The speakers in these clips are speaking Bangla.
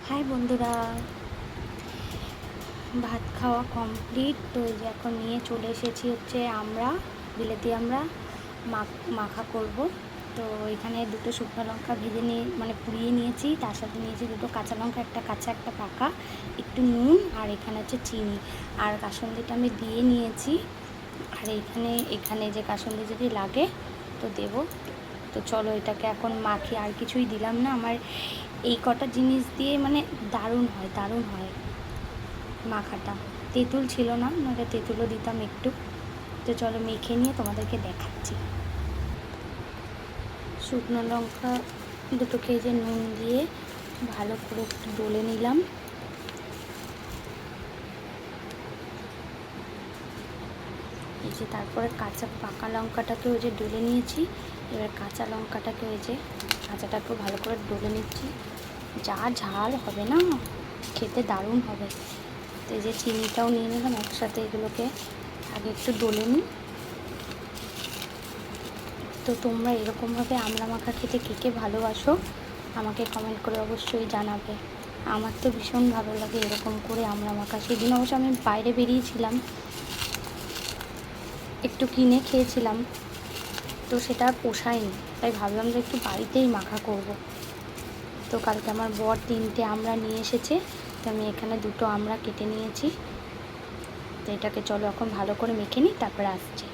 হাই বন্ধুরা, ভাত খাওয়া কমপ্লিট। তো এই যে এখন নিয়ে চলে এসেছি হচ্ছে বিলেতি আমরা মাখা করব। তো এখানে দুটো শুকনো লঙ্কা ভেজে নিয়ে পুড়িয়ে নিয়েছি, তার সাথে নিয়েছি দুটো কাঁচা লঙ্কা, একটা কাঁচা একটা পাকা, একটু নুন, আর এখানে হচ্ছে চিনি, আর কাসুন্দিটা আমি দিয়ে নিয়েছি। আর এখানে যে কাসুন্দি যদি লাগে তো দেব। তো চলো এটাকে এখন মাখি, আর কিছুই দিলাম না। আমার এই কটা জিনিস দিয়ে দারুণ হয় মাখাটা। তেঁতুল ছিল না, নইলে তেঁতুলও দিতাম একটু। তো চলো মেখে নিয়ে তোমাদেরকে দেখাচ্ছি। শুকনো লঙ্কা দুটোকে যে নুন দিয়ে ভালো করে একটু ডলে নিলাম। এই যে তারপরে কাঁচা পাকা লঙ্কাটাকে ওই যে ডলে নিয়েছি। এবার কাঁচা লঙ্কাটাকে ওই যে কাঁচাটাকেও ভালো করে ডলে নিচ্ছি। যা ঝাল হবে না, খেতে দারুণ হবে। তো এই যে চিনিটাও নিয়ে নিলাম একসাথে, এগুলোকে আগে একটু ডলে নিই। তো তোমরা এরকমভাবে আমড়া মাখা খেতে কে কে ভালোবাসো আমাকে কমেন্ট করে অবশ্যই জানাবে। আমার তো ভীষণ ভালো লাগে এরকম করে আমড়া মাখা। সেদিন অবশ্য আমি বাইরে বেরিয়েছিলাম, একটু কিনে খেয়েছিলাম, তো সেটা পোষায়নি, তাই ভাবলাম যে একটু বাড়িতেই মাখা করব। তো কালকে আমার বর 3টে আমড়া নিয়ে এসেছে, তো আমি এখানে 2টো আমড়া কেটে নিয়েছি। তো এটাকে চলো এখন ভালো করে মেখে নিই, তারপরে আসছি।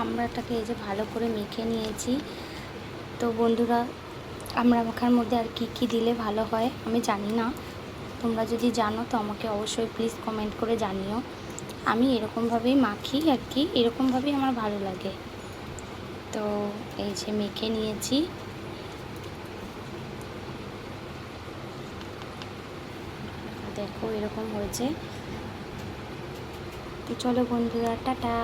আমড়াটাকে এই যে ভালো করে মেখে নিয়েছি। তো বন্ধুরা, আমড়া মাখার মধ্যে আর কি কি দিলে ভালো হয় আমি জানি না, তোমরা যদি জানো তো আমাকে অবশ্যই প্লিজ কমেন্ট করে জানিও। আমি এরকমভাবেই মাখি আর কি, এরকমভাবেই আমার ভালো লাগে। তো এই যে মেখে নিয়েছি। দেখো এরকম হয়েছে। তো চলো বন্ধুরা, টাটা।